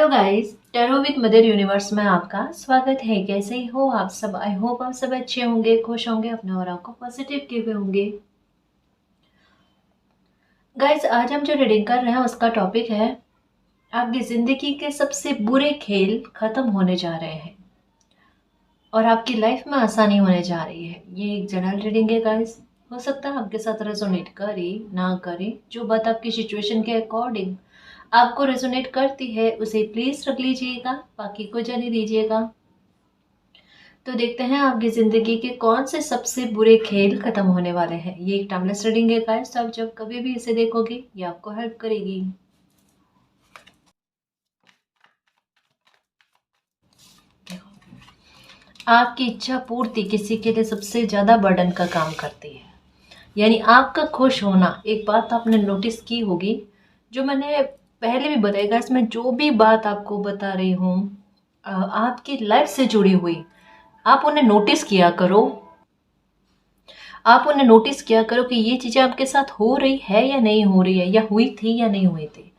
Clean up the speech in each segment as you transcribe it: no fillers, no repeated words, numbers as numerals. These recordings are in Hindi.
Guys, tarot with mother universe में आपका स्वागत है। कैसे ही हो आप सब? आई होप आप सब अच्छे होंगे, खुश होंगे, अपने और आपको पॉजिटिव किए हुए होंगे। गाइस, आज हम जो रीडिंग कर रहे हैं उसका टॉपिक है आपकी जिंदगी के सबसे बुरे खेल खत्म होने जा रहे हैं और आपकी लाइफ में आसानी होने जा रही है। ये एक जनरल रीडिंग है गाइस। हो सकता है आपके साथ रेजोनेट करे ना करे, जो बात आपकी सिचुएशन के अकॉर्डिंग आपको रेजोनेट करती है उसे प्लीज रख लीजिएगा, बाकी को जाने दीजिएगा। तो देखते हैं आपकी जिंदगी के कौन से सबसे बुरे खेल खत्म होने वाले हैं। ये एक टाइमलेस रीडिंग है गाइस, तो आप जब कभी भी इसे देखोगे ये आपको हेल्प करेगी। आपकी इच्छा पूर्ति किसी के लिए सबसे ज्यादा बर्डन का काम करती है। यानी आपका खुश होना, एक बात आपने नोटिस की होगी, जो मैंने पहले भी बताया, इसमें जो भी बात आपको बता रही हूँ आपकी लाइफ से जुड़ी हुई, आप उन्हें नोटिस किया करो। आप उन्हें नोटिस किया करो कि ये चीज़ें आपके साथ हो रही है या नहीं हो रही है, या हुई थी या नहीं हुई थी।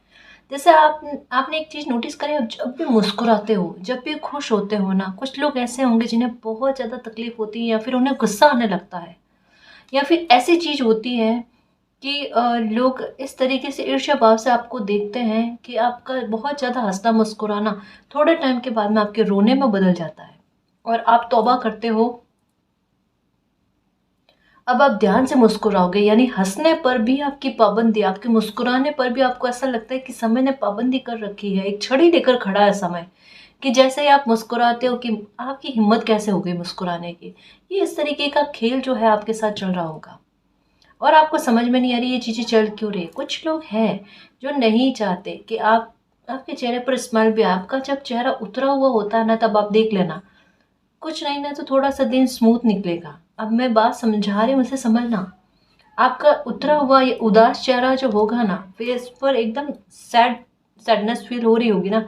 जैसे आपने एक चीज़ नोटिस करी, आप जब भी मुस्कुराते हो, जब भी खुश होते हो ना, कुछ लोग ऐसे होंगे जिन्हें बहुत ज़्यादा तकलीफ होती है या फिर उन्हें गुस्सा आने लगता है, या फिर ऐसी चीज़ होती है कि लोग इस तरीके से ईर्ष्या भाव से आपको देखते हैं कि आपका बहुत ज़्यादा हंसना मुस्कुराना थोड़े टाइम के बाद में आपके रोने में बदल जाता है और आप तौबा करते हो। अब आप ध्यान से मुस्कुराओगे, यानी हंसने पर भी आपकी पाबंदी, आपके मुस्कुराने पर भी आपको ऐसा लगता है कि समय ने पाबंदी कर रखी है, एक छड़ी लेकर खड़ा है समय, कि जैसे ही आप मुस्कुराते हो कि आपकी हिम्मत कैसे हो गई मुस्कुराने की। ये इस तरीके का खेल जो है आपके साथ चल रहा होगा और आपको समझ में नहीं आ रही ये चीज़ें चल क्यों रही। कुछ लोग हैं जो नहीं चाहते कि आपके चेहरे पर स्माइल भी। आपका जब चेहरा उतरा हुआ होता है ना, तब आप देख लेना, कुछ नहीं ना तो थोड़ा सा दिन स्मूथ निकलेगा। अब मैं बात समझा रही हूँ, उसे समझना। आपका उतरा हुआ ये उदास चेहरा जो होगा ना, फेस पर एकदम सैडनेस फील हो रही होगी ना,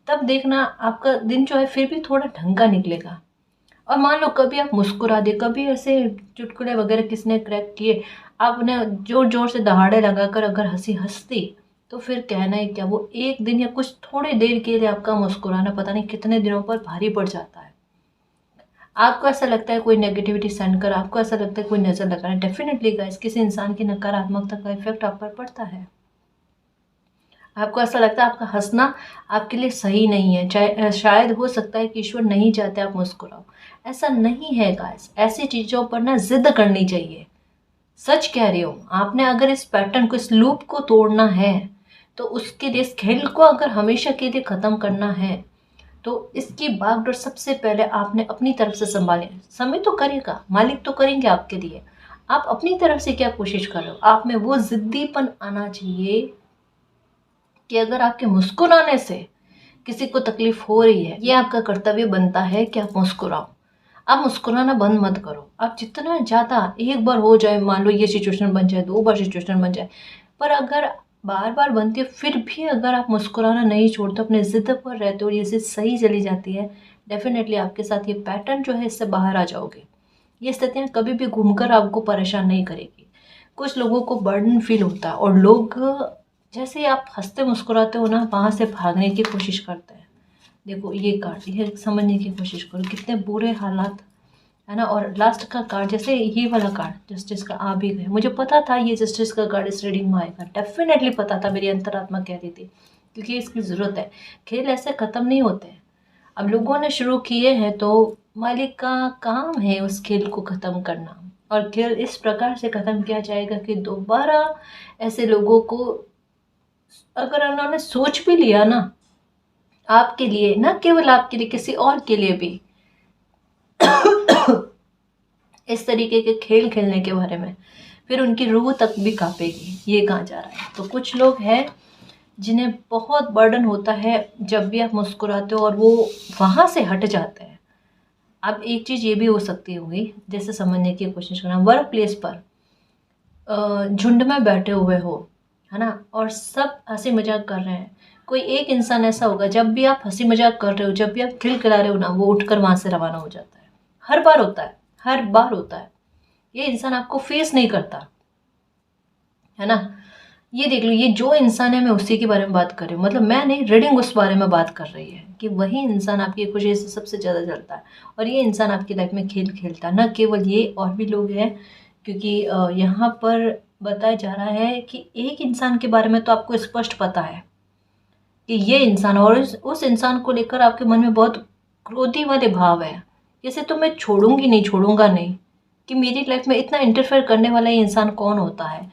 तब देखना आपका दिन जो है फिर भी थोड़ा ढंग का निकलेगा। और मान लो कभी आप मुस्कुरा दे, कभी ऐसे चुटकुले वगैरह किसने क्रैक किए, आपने जोर जोर से दहाड़े लगाकर अगर हंसी हंसती, तो फिर कहना है क्या, वो एक दिन या कुछ थोड़ी देर के लिए आपका मुस्कुराना पता नहीं कितने दिनों पर भारी पड़ जाता है। आपको ऐसा लगता है कोई नेगेटिविटी सेंड कर, आपको ऐसा लगता है कोई नज़र लगा रहा है। डेफिनेटली गाइस, किसी इंसान की नकारात्मकता का इफेक्ट आप पर पड़ता है। आपको ऐसा लगता है आपका हंसना आपके लिए सही नहीं है, चाहे शायद हो सकता है कि ईश्वर नहीं चाहते आप मुस्कुराओ। ऐसा नहीं है गाइस, ऐसी चीज़ों पर ना जिद करनी चाहिए। सच कह रही हूँ, आपने अगर इस पैटर्न को, इस लूप को तोड़ना है, तो उसके लिए, इस खेल को अगर हमेशा के लिए ख़त्म करना है, तो इसकी बागडोर सबसे पहले आपने अपनी तरफ से संभालें। समय तो करेगा, मालिक तो करेंगे आपके लिए। आप अपनी तरफ से क्या कोशिश कर रहे हो? आप में वो जिद्दीपन आना चाहिए कि अगर आपके मुस्कुराने से किसी को तकलीफ हो रही है, ये आपका कर्तव्य बनता है कि आप मुस्कुराओ। आप मुस्कुराना बंद मत करो। आप जितना ज़्यादा, एक बार हो जाए, मान लो ये सिचुएशन बन जाए, 2 बार सिचुएशन बन जाए, पर अगर बार बार बनती है फिर भी अगर आप मुस्कुराना नहीं छोड़ते, अपने ज़िद पर रहते हो, ये चीज़ सही चली जाती है, डेफिनेटली आपके साथ ये पैटर्न जो है इससे बाहर आ जाओगे। ये स्थितियाँ कभी भी घूमकर आपको परेशान नहीं करेगी। कुछ लोगों को बर्डन फील होता है और लोग जैसे ही आप हंसते मुस्कुराते हो ना, वहाँ से भागने की कोशिश करते हैं। देखो ये कार्ड, ये समझने की कोशिश करो कितने बुरे हालात है ना। और लास्ट का कार्ड, जैसे ये वाला कार्ड जस्टिस का आ भी गए, मुझे पता था ये जस्टिस का कार्ड इस रीडिंग में आएगा, डेफिनेटली पता था, मेरी अंतरात्मा कह रही थी, क्योंकि इसकी ज़रूरत है। खेल ऐसे ख़त्म नहीं होते हैं। अब लोगों ने शुरू किए हैं तो मालिक का काम है उस खेल को ख़त्म करना, और खेल इस प्रकार से ख़त्म किया जाएगा कि दोबारा ऐसे लोगों को, अगर उन्होंने सोच भी लिया ना आपके लिए, ना केवल आपके लिए, किसी और के लिए भी इस तरीके के खेल खेलने के बारे में, फिर उनकी रूह तक भी कांपेगी ये कहाँ जा रहा है। तो कुछ लोग हैं जिन्हें बहुत बर्डन होता है जब भी आप मुस्कुराते हो और वो वहाँ से हट जाते हैं। अब एक चीज़ ये भी हो सकती होगी, जैसे समझने की कोशिश करना, वर्क प्लेस पर झुंड में बैठे हुए हो, है ना, और सब हंसी मजाक कर रहे हैं। कोई एक इंसान ऐसा होगा, जब भी आप हंसी मजाक कर रहे हो, जब भी आप खिलखिला रहे हो ना, वो उठकर वहाँ से रवाना हो जाता है। हर बार होता है, हर बार होता है। ये इंसान आपको फेस नहीं करता, है ना। ये देख लो, ये जो इंसान है मैं उसी के बारे में बात कर रही हूँ, मतलब मैं नहीं, रीडिंग उस बारे में बात कर रही है कि वही इंसान आपकी खुशी से सबसे ज़्यादा जलता है और ये इंसान आपकी लाइफ में खेल खेलता है। न केवल ये, और भी लोग हैं, क्योंकि यहाँ पर बताया जा रहा है कि एक इंसान के बारे में तो आपको स्पष्ट पता है कि ये इंसान, और उस इंसान को लेकर आपके मन में बहुत क्रोधी वाले भाव है, जैसे तो मैं छोड़ूंगी नहीं, छोड़ूंगा नहीं, कि मेरी लाइफ में इतना इंटरफेयर करने वाला ये इंसान कौन होता है।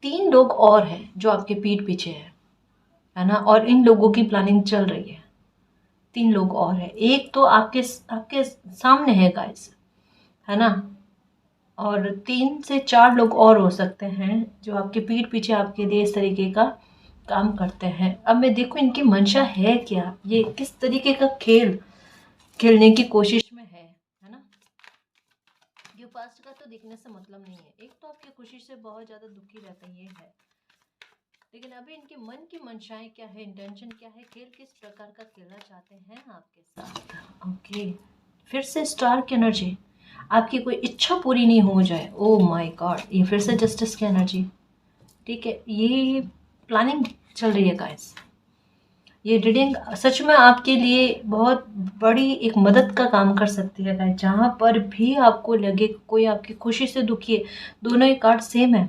3 लोग और हैं जो आपके पीठ पीछे है ना, और इन लोगों की प्लानिंग चल रही है। 3 लोग और हैं, एक तो आपके आपके सामने है गाइस, है ना, और 3 से 4 लोग और हो सकते हैं जो आपके पीठ पीछे आपके लिए इस तरीके का काम करते हैं। अब मैं देखूं इनकी मंशा है क्या, ये किस तरीके का खेल खेलने की कोशिश में है ना। ये पास्ट का तो दिखने से मतलब नहीं है, एक तो आपकी खुशी से बहुत ज़्यादा दुखी रहता है, ये है, लेकिन अभी इनके मन की मंशाएं क्या है, इंटेंशन क्या है, खेल किस प्रकार का खेलना चाहते हैं आपके साथ। ओके, फिर से स्टार की एनर्जी, आपकी कोई इच्छा पूरी नहीं हो जाए, ओ माय गॉड, ये फिर से जस्टिस की एनर्जी। ठीक है, ये प्लानिंग चल रही है गाइस। ये रीडिंग सच में आपके लिए बहुत बड़ी एक मदद का काम कर सकती है गाइस। जहाँ पर भी आपको लगे कोई आपकी खुशी से दुखी है, दोनों ही कार्ड सेम है।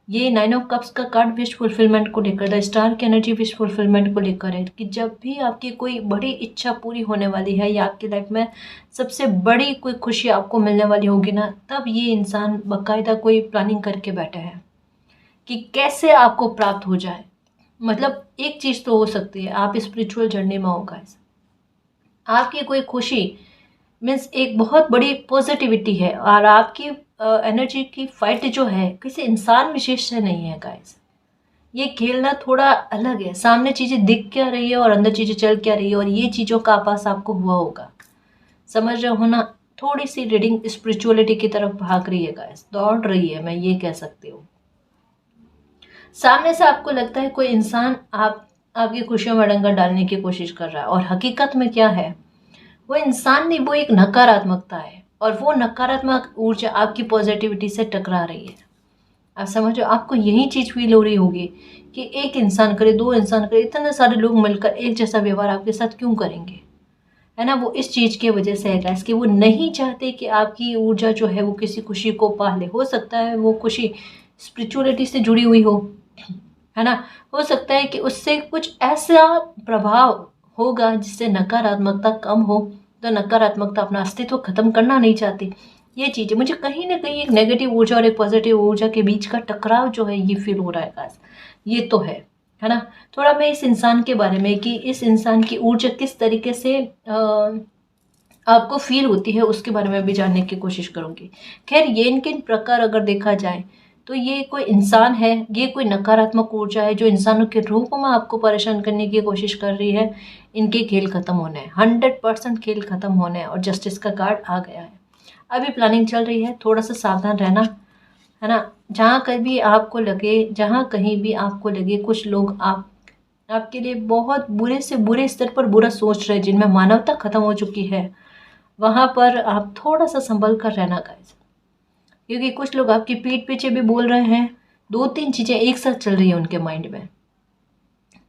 ये 9 ऑफ कप्स का कार्ड विश फुलफिलमेंट को लेकर, द स्टार की एनर्जी विश फुलफिलमेंट को लेकर है कि जब भी आपकी कोई बड़ी इच्छा पूरी होने वाली है या आपकी लाइफ में सबसे बड़ी कोई खुशी आपको मिलने वाली होगी ना, तब ये इंसान बाकायदा कोई प्लानिंग करके बैठे हैं कि कैसे आपको प्राप्त हो जाए। मतलब एक चीज़ तो हो सकती है, आप स्पिरिचुअल जर्नी में होगा, आपकी कोई खुशी मीन्स एक बहुत बड़ी पॉजिटिविटी है और आपकी एनर्जी की फाइट जो है किसी इंसान विशेष से नहीं है गाइस। ये खेलना थोड़ा अलग है, सामने चीज़ें दिख क्या रही है और अंदर चीज़ें चल क्या रही है, और ये चीज़ों का आभास आपको हुआ होगा, समझ रहे हो ना। थोड़ी सी रीडिंग स्पिरिचुअलिटी की तरफ भाग रही है गाइस, दौड़ रही है, मैं ये कह सकती हूँ। सामने से आपको लगता है कोई इंसान आपकी खुशियों में डंगा डालने की कोशिश कर रहा है, और हकीकत में क्या है, वो इंसान नहीं, वो एक नकारात्मकता है, और वो नकारात्मक ऊर्जा आपकी पॉजिटिविटी से टकरा रही है। आप समझो, आपको यही चीज़ फील हो रही होगी कि एक इंसान करे, 2 इंसान करे, इतने सारे लोग मिलकर एक जैसा व्यवहार आपके साथ क्यों करेंगे, है ना। वो इस चीज़ की वजह से है गाइस कि वो नहीं चाहते कि आपकी ऊर्जा जो है वो किसी खुशी को पा ले। हो सकता है वो खुशी स्पिरिचुअलिटी से जुड़ी हुई हो, है ना। हो सकता है कि उससे कुछ ऐसा प्रभाव होगा जिससे नकारात्मकता कम हो, तो नकारात्मकता अपना अस्तित्व खत्म करना नहीं चाहती। ये चीज़ है, मुझे कहीं ना कहीं एक नेगेटिव ऊर्जा और एक पॉजिटिव ऊर्जा के बीच का टकराव जो है ये फील हो रहा है गाइस, ये तो है ना। थोड़ा मैं इस इंसान के बारे में कि इस इंसान की ऊर्जा किस तरीके से आपको फील होती है उसके बारे में भी जानने की कोशिश करूंगी। खैर, ये इनके प्रकार अगर देखा जाए तो ये कोई इंसान है, ये कोई नकारात्मक ऊर्जा है जो इंसानों के रूप में आपको परेशान करने की कोशिश कर रही है। इनके खेल खत्म होने हैं, 100% खेल खत्म होने हैं, और जस्टिस का कार्ड आ गया है। अभी प्लानिंग चल रही है, थोड़ा सा सावधान रहना, है ना। जहाँ कहीं भी आपको लगे कुछ लोग आपके लिए बहुत बुरे से बुरे स्तर पर बुरा सोच रहे हैं, जिनमें मानवता खत्म हो चुकी है, वहाँ पर आप थोड़ा सा संभल कर रहना गाइस, क्योंकि कुछ लोग आपकी पीठ पीछे भी बोल रहे हैं। 2-3 चीज़ें एक साथ चल रही है उनके माइंड में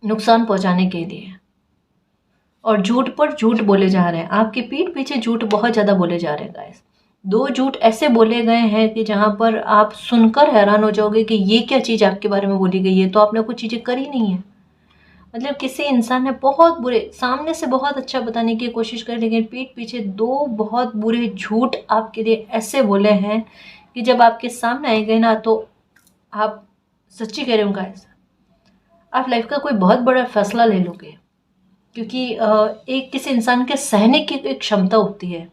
नुकसान पहुंचाने के लिए, और झूठ पर झूठ बोले जा रहे हैं, आपकी पीठ पीछे झूठ बहुत ज़्यादा बोले जा रहे हैं गाइस। 2 झूठ ऐसे बोले गए हैं कि जहाँ पर आप सुनकर हैरान हो जाओगे कि ये क्या चीज़ आपके बारे में बोली गई है, तो आपने कुछ चीज़ें करी नहीं है। मतलब किसी इंसान ने बहुत बुरे, सामने से बहुत अच्छा बताने की कोशिश करी, लेकिन पीठ पीछे 2 बहुत बुरे झूठ आपके लिए ऐसे बोले हैं कि जब आपके सामने आए गए ना, तो आप सच्ची कह रहे हो गाइस, आप लाइफ का कोई बहुत बड़ा फैसला ले लोगे, क्योंकि एक किसी इंसान के सहने की एक क्षमता होती है।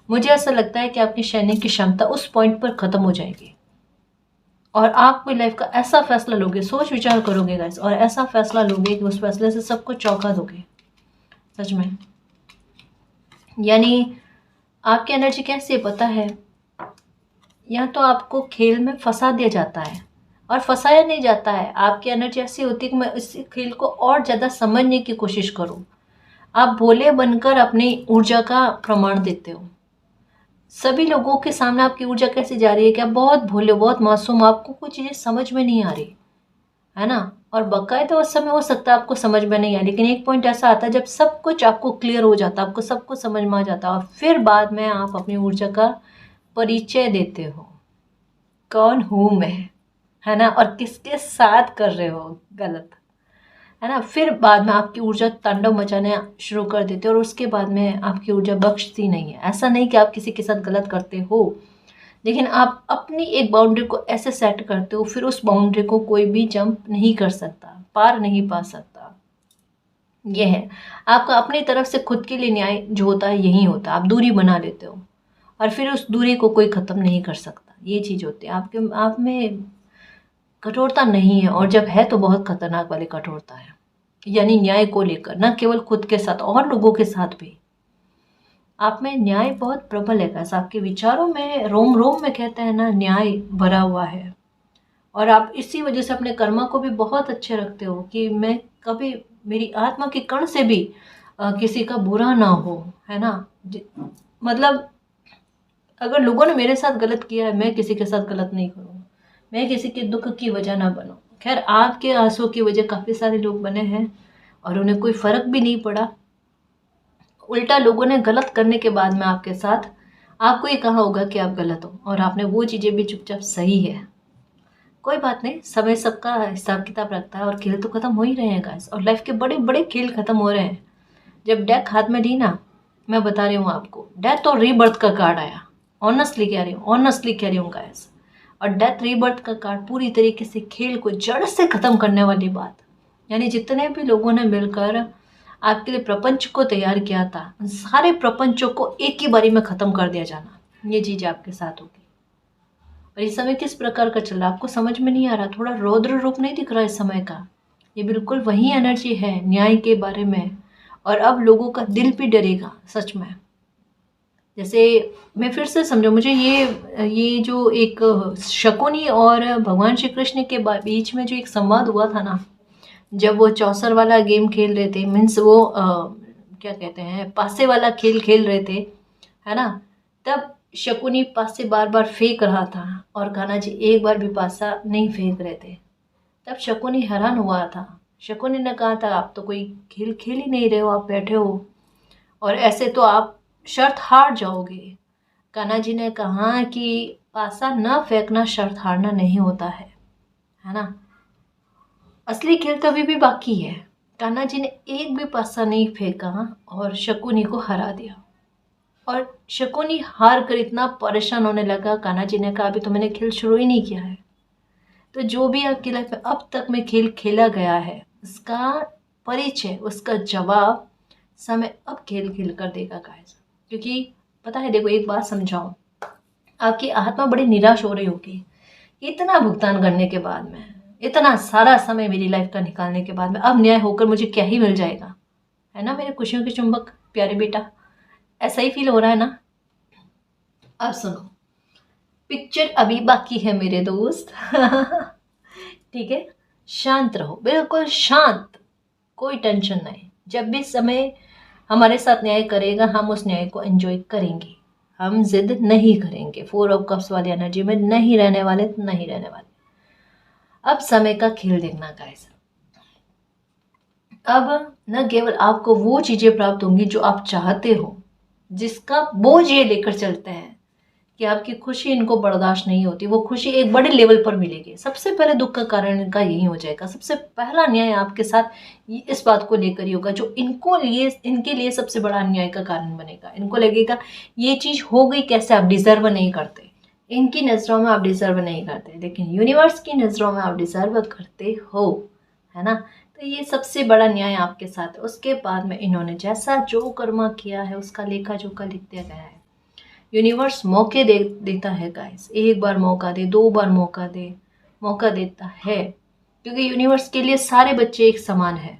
मुझे ऐसा लगता है कि आपकी सहने की क्षमता उस पॉइंट पर ख़त्म हो जाएगी, और आप कोई लाइफ का ऐसा फैसला लोगे, सोच विचार करोगे गाइस, और ऐसा फैसला लोगे कि उस फैसले से सबको चौंका दोगे सच में। यानी आपकी एनर्जी कैसी है पता है, या तो आपको खेल में फंसा दिया जाता है और फंसाया नहीं जाता है। आपकी एनर्जी ऐसी होती है कि मैं इस खेल को और ज़्यादा समझने की कोशिश करूं। आप भोले बनकर अपनी ऊर्जा का प्रमाण देते हो। सभी लोगों के सामने आपकी ऊर्जा कैसे जा रही है कि आप बहुत भोले, बहुत मासूम, आपको कुछ चीज़ें समझ में नहीं आ रही, है ना। और बाकायदा उस समय हो सकता है आपको समझ में नहीं आए, लेकिन एक पॉइंट ऐसा आता है जब सब कुछ आपको क्लियर हो जाता है, आपको सब कुछ समझ में आ जाता है, और फिर बाद में आप अपनी ऊर्जा का परिचय देते हो, कौन हूँ मैं, है ना, और किसके साथ कर रहे हो गलत, है ना। फिर बाद में आपकी ऊर्जा तांडव मचाने शुरू कर देते हो, और उसके बाद में आपकी ऊर्जा बख्शती नहीं है। ऐसा नहीं कि आप किसी के साथ गलत करते हो, लेकिन आप अपनी एक बाउंड्री को ऐसे सेट करते हो, फिर उस बाउंड्री को कोई भी जंप नहीं कर सकता, पार नहीं पा सकता। ये है आपका अपनी तरफ से खुद के लिए न्याय जो होता है, यही होता है। आप दूरी बना लेते हो और फिर उस दूरी को कोई ख़त्म नहीं कर सकता। ये चीज़ होती है आपके आप में कठोरता नहीं है, और जब है तो बहुत खतरनाक वाली कठोरता है, यानी न्याय को लेकर, ना केवल खुद के साथ और लोगों के साथ भी। आप में न्याय बहुत प्रबल है, कैसा आपके विचारों में रोम रोम में कहते हैं ना, न्याय भरा हुआ है। और आप इसी वजह से अपने कर्मा को भी बहुत अच्छे रखते हो कि मैं कभी, मेरी आत्मा के कण से भी किसी का बुरा ना हो, है ना। मतलब अगर लोगों ने मेरे साथ गलत किया है, मैं किसी के साथ गलत नहीं करूँगा, मैं किसी के दुख की वजह ना बनूँ। खैर आपके आंसुओं की वजह काफ़ी सारे लोग बने हैं और उन्हें कोई फ़र्क भी नहीं पड़ा। उल्टा लोगों ने गलत करने के बाद में आपके साथ आपको ये कहा होगा कि आप गलत हो, और आपने वो चीज़ें भी चुपचाप सही है। कोई बात नहीं, समय सबका हिसाब किताब रखता है, और खेल तो खत्म हो ही रहे हैं गाइस, और लाइफ के बड़े बड़े खेल खत्म हो रहे हैं। जब डेथ हाथ में ली ना, मैं बता रही हूँ आपको, डेथ और रीबर्थ का कार्ड आया। ऑनेस्टली कह रही हूँ, ऑनेस्टली कह रही हूँ गाइस। और डेथ रीबर्थ का कार्ड पूरी तरीके से खेल को जड़ से खत्म करने वाली बात, यानी जितने भी लोगों ने मिलकर आपके लिए प्रपंच को तैयार किया था, उन सारे प्रपंचों को एक ही बारी में खत्म कर दिया जाना, ये चीज़ आपके साथ होगी। और ये समय किस प्रकार का चल रहा है आपको समझ में नहीं आ रहा, थोड़ा रौद्र रूप नहीं दिख रहा इस समय का। ये बिल्कुल वही एनर्जी है न्याय के बारे में, और अब लोगों का दिल भी डरेगा सच में। जैसे मैं फिर से समझो, मुझे ये जो एक शकुनी और भगवान श्री कृष्ण के बीच में जो एक संवाद हुआ था ना, जब वो चौसर वाला गेम खेल रहे थे, मीन्स वो क्या कहते हैं, पासे वाला खेल खेल रहे थे, है ना। तब शकुनी पासे बार बार फेंक रहा था और कान्हा जी एक बार भी पासा नहीं फेंक रहे थे। तब शकुनी हैरान हुआ था। शकुनी ने कहा था, आप तो कोई खेल खेल ही नहीं रहे हो, आप बैठे हो और ऐसे तो आप शर्त हार जाओगे। कान्हा जी ने कहा कि पासा न फेंकना शर्त हारना नहीं होता है ना। असली खेल तो अभी भी बाकी है। कान्हा जी ने एक भी पासा नहीं फेंका और शकुनी को हरा दिया, और शकुनी हार कर इतना परेशान होने लगा। कान्हा जी ने कहा, अभी तो मैंने खेल शुरू ही नहीं किया है। तो जो भी आपकी लाइफ में अब तक में खेल खेला गया है, उसका परिचय, उसका जवाब समय अब खेल खेल कर देगा गाइस। क्योंकि पता है, देखो एक बात समझाऊं, आपकी आत्मा बड़ी निराश हो रही होगी इतना भुगतान करने के बाद में, इतना सारा समय मेरी लाइफ का निकालने के बाद में, अब न्याय होकर मुझे क्या ही मिल जाएगा, है ना मेरे खुशियों के चुंबक प्यारे बेटा। ऐसा ही फील हो रहा है ना। अब सुनो, पिक्चर अभी बाकी है मेरे दोस्त। ठीक है, शांत रहो, बिल्कुल शांत, कोई टेंशन नहीं। जब भी समय हमारे साथ न्याय करेगा, हम उस न्याय को एंजॉय करेंगे, हम जिद नहीं करेंगे। 4 ऑफ कप्स वाली एनर्जी में नहीं रहने वाले, नहीं रहने वाले। अब समय का खेल देखना गाइस। अब न केवल आपको वो चीजें प्राप्त होंगी जो आप चाहते हो, जिसका बोझ ये लेकर चलते हैं कि आपकी खुशी इनको बर्दाश्त नहीं होती, वो खुशी एक बड़े लेवल पर मिलेगी। सबसे पहले दुख का कारण इनका यही हो जाएगा। सबसे पहला अन्याय आपके साथ इस बात को लेकर ही होगा, जो इनके लिए सबसे बड़ा अन्याय का कारण बनेगा। इनको लगेगा ये चीज हो गई कैसे, आप डिजर्व नहीं करते। इनकी नज़रों में आप डिजर्व नहीं करते, लेकिन यूनिवर्स की नज़रों में आप डिजर्व करते हो, है ना। तो ये सबसे बड़ा न्याय आपके साथ है। उसके बाद में इन्होंने जैसा जो कर्मा किया है, उसका लेखा जोखा लिख दिया गया है। यूनिवर्स मौके देता है गाइस, एक बार मौका दे, 2 बार मौका दे, मौका देता है, क्योंकि यूनिवर्स के लिए सारे बच्चे एक समान है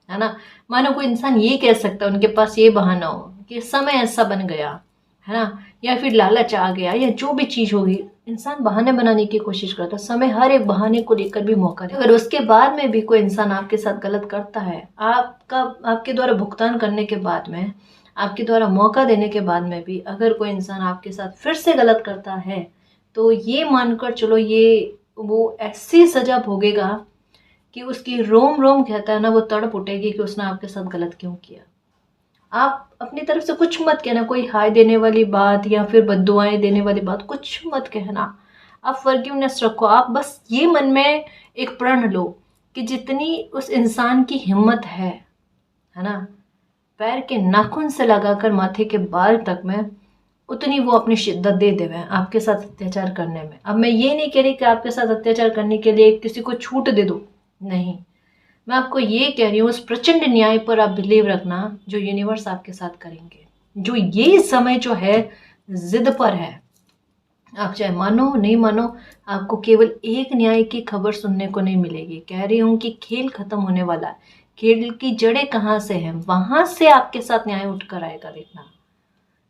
ना। मानो कोई इंसान ये कह सकता है, उनके पास ये बहाना हो कि समय ऐसा बन गया, है ना, या फिर लालच आ गया, या जो भी चीज़ होगी, इंसान बहाने बनाने की कोशिश करता है। समय हर एक बहाने को लेकर भी मौका दे। अगर उसके बाद में भी कोई इंसान आपके साथ गलत करता है, आपके द्वारा भुगतान करने के बाद में, आपके द्वारा मौका देने के बाद में भी अगर कोई इंसान आपके साथ फिर से गलत करता है, तो ये मानकर चलो, ये वो ऐसी सजा भोगेगा कि उसकी रोम रोम कहता है ना वो तड़प उठेगी कि उसने आपके साथ गलत क्यों किया। आप अपनी तरफ से कुछ मत कहना, कोई हाय देने वाली बात या फिर बद्दुआएं देने वाली बात कुछ मत कहना। आप फॉरगिवनेस रखो। आप बस ये मन में एक प्रण लो कि जितनी उस इंसान की हिम्मत है ना, पैर के नाखून से लगाकर माथे के बाल तक में, उतनी वो अपनी शिद्दत दे देवे आपके साथ अत्याचार करने में। अब मैं ये नहीं कह रही कि आपके साथ अत्याचार करने के लिए किसी को छूट दे दो, नहीं, मैं आपको ये कह रही हूँ उस प्रचंड न्याय पर आप बिलीव रखना जो यूनिवर्स आपके साथ करेंगे। जो ये समय जो है जिद पर है, आप चाहे मानो नहीं मानो, आपको केवल एक न्याय की खबर सुनने को नहीं मिलेगी। कह रही हूँ कि खेल खत्म होने वाला है, खेल की जड़ें कहाँ से हैं, वहां से आपके साथ न्याय उठ कर आएगा। देखना,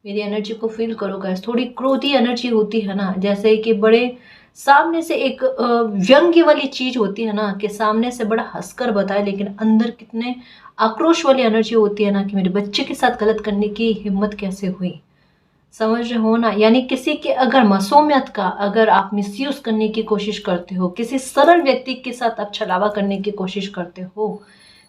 मेरी एनर्जी को फील करो गाइस। थोड़ी क्रोधी एनर्जी होती है ना, जैसे कि बड़े सामने से एक व्यंग्य वाली चीज होती है ना, कि सामने से बड़ा हंसकर बताए लेकिन अंदर कितने आक्रोश वाली एनर्जी होती है ना, कि मेरे बच्चे के साथ गलत करने की हिम्मत कैसे हुई। समझ रहे हो ना? यानी किसी के अगर मासूमियत का अगर आप मिसयूज करने की कोशिश करते हो, किसी सरल व्यक्ति के साथ आप छलावा करने की कोशिश करते हो,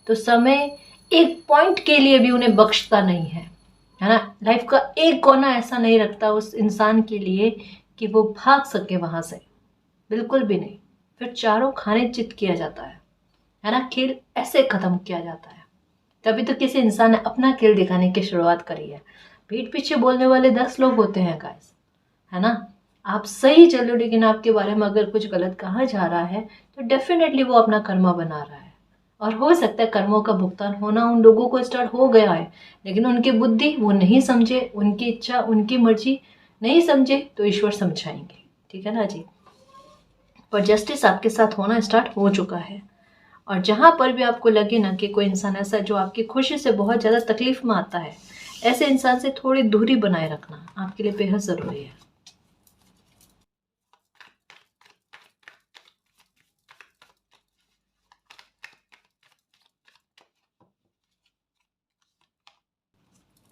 तो समय एक पॉइंट के लिए भी उन्हें बख्शता नहीं है ना। लाइफ का एक कोना ऐसा नहीं रखता उस इंसान के लिए कि वो भाग सके वहां से, बिल्कुल भी नहीं। फिर चारों खाने चित किया जाता है ना। खेल ऐसे खत्म किया जाता है। तभी तो किसी इंसान ने अपना खेल दिखाने की शुरुआत करी है। पीठ पीछे बोलने वाले 10 लोग होते हैं गाइस, है ना। आप सही चलो, लेकिन आपके बारे में अगर कुछ गलत कहा जा रहा है तो डेफिनेटली वो अपना कर्मा बना रहा है। और हो सकता है कर्मों का भुगतान होना उन लोगों को स्टार्ट हो गया है, लेकिन उनकी बुद्धि वो नहीं समझे, उनकी इच्छा उनकी मर्जी नहीं समझे, तो ईश्वर समझाएंगे। ठीक है ना जी। पर जस्टिस आपके साथ होना स्टार्ट हो चुका है। और जहां पर भी आपको लगे ना कि कोई इंसान ऐसा जो आपकी खुशी से बहुत ज़्यादा तकलीफ में आता है, ऐसे इंसान से थोड़ी दूरी बनाए रखना आपके लिए बेहद ज़रूरी है।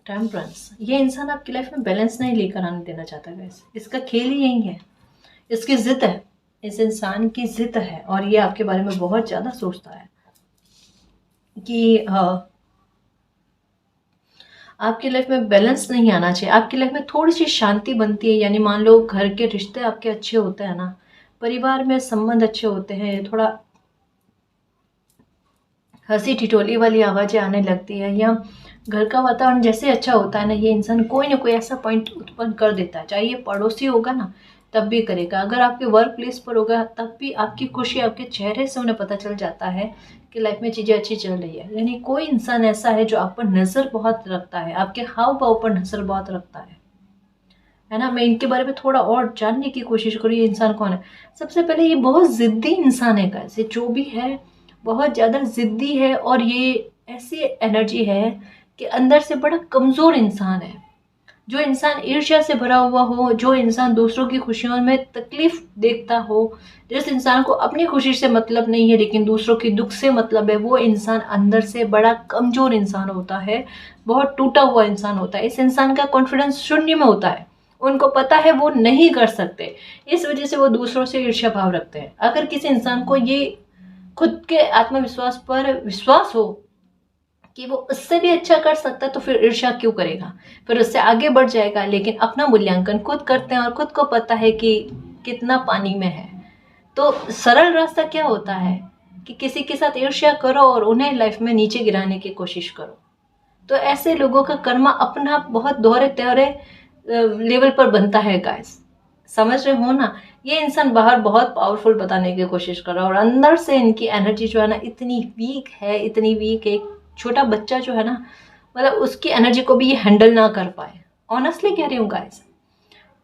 टेम्परेंस, ये इंसान आपकी लाइफ में बैलेंस नहीं लेकर आने देना चाहता है। इसका खेल ही यही है, इसकी जिद है, इस इंसान की जिद है। और ये आपके बारे में बहुत ज़्यादा सोचता है कि आपकी लाइफ में बैलेंस नहीं आना चाहिए। आपकी लाइफ में थोड़ी सी शांति बनती है, यानी मान लो घर के रिश्ते आपके अच्छे होते हैं ना, परिवार में संबंध अच्छे होते हैं, थोड़ा हंसी ठिठोली वाली आवाज़ें आने लगती है, या घर का वातावरण जैसे अच्छा होता है ना, ये इंसान कोई ना कोई ऐसा पॉइंट उत्पन्न कर देता है। चाहे ये पड़ोसी होगा ना तब भी करेगा, अगर आपके वर्क प्लेस पर होगा तब भी आपकी खुशी आपके चेहरे से उन्हें पता चल जाता है कि लाइफ में चीज़ें अच्छी चल रही है। यानी कोई इंसान ऐसा है जो आप पर नज़र बहुत रखता है, आपके हाव भाव पर नज़र बहुत रखता है ना। मैं इनके बारे में थोड़ा और जानने की कोशिश करूँ, ये इंसान कौन है। सबसे पहले ये बहुत ज़िद्दी इंसान है कैसे, जो भी है बहुत ज़्यादा ज़िद्दी है, और ये ऐसी एनर्जी है कि अंदर से बड़ा कमज़ोर इंसान है। जो इंसान ईर्ष्या से भरा हुआ हो, जो इंसान दूसरों की खुशियों में तकलीफ देखता हो, जिस इंसान को अपनी खुशी से मतलब नहीं है लेकिन दूसरों की दुख से मतलब है, वो इंसान अंदर से बड़ा कमज़ोर इंसान होता है, बहुत टूटा हुआ इंसान होता है। इस इंसान का कॉन्फिडेंस शून्य में होता है, उनको पता है वो नहीं कर सकते, इस वजह से वो दूसरों से ईर्ष्या भाव रखते हैं। अगर किसी इंसान को ये खुद के आत्मविश्वास पर विश्वास हो कि वो उससे भी अच्छा कर सकता है, तो फिर ईर्ष्या क्यों करेगा, फिर उससे आगे बढ़ जाएगा। लेकिन अपना मूल्यांकन खुद करते हैं और खुद को पता है कि कितना पानी में है। तो सरल रास्ता क्या होता है कि किसी के साथ ईर्ष्या करो और उन्हें लाइफ में नीचे गिराने की कोशिश करो। तो ऐसे लोगों का कर्मा अपना बहुत दोहरे तेहरे लेवल पर बनता है गाइस, समझ रहे हो ना। ये इंसान बाहर बहुत पावरफुल बताने की कोशिश कर रहा है, और अंदर से इनकी एनर्जी जो है ना इतनी वीक है, इतनी वीक है। एक छोटा बच्चा जो है ना, मतलब उसकी एनर्जी को भी ये हैंडल ना कर पाए। ऑनेस्टली कह रही हूँ गाइस।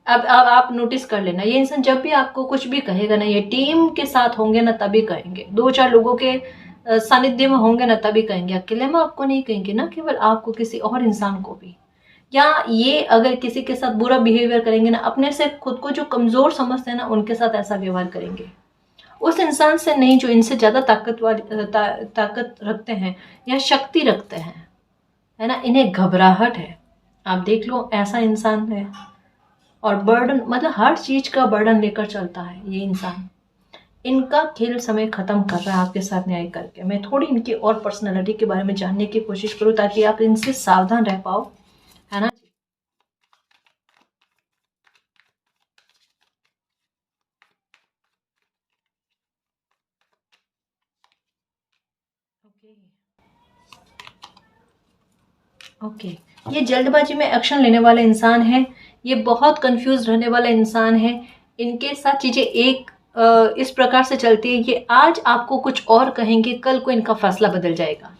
अब आप नोटिस कर लेना, ये इंसान जब भी आपको कुछ भी कहेगा ना, ये टीम के साथ होंगे ना तभी कहेंगे, 2-4 लोगों के सानिध्य में होंगे ना तभी कहेंगे, अकेले में आपको नहीं कहेंगे ना, केवल आपको, किसी और इंसान को भी। या ये अगर किसी के साथ बुरा बिहेवियर करेंगे ना, अपने से खुद को जो कमज़ोर समझते हैं ना, उनके साथ ऐसा व्यवहार करेंगे। उस इंसान से नहीं जो इनसे ज़्यादा ताकत रखते हैं या शक्ति रखते हैं, है ना। इन्हें घबराहट है, आप देख लो ऐसा इंसान है। और बर्डन, मतलब हर चीज़ का बर्डन लेकर चलता है ये इंसान। इनका खेल समय खत्म कर रहा है आपके साथ न्याय करके। मैं थोड़ी इनकी और पर्सनैलिटी के बारे में जानने की कोशिश करूँ ताकि आप इनसे सावधान रह पाओ, है ना। ओके ओके, ये जल्दबाजी में एक्शन लेने वाला इंसान है, ये बहुत कंफ्यूज रहने वाला इंसान है। इनके साथ चीज़ें एक इस प्रकार से चलती है, ये आज आपको कुछ और कहेंगे, कल को इनका फैसला बदल जाएगा।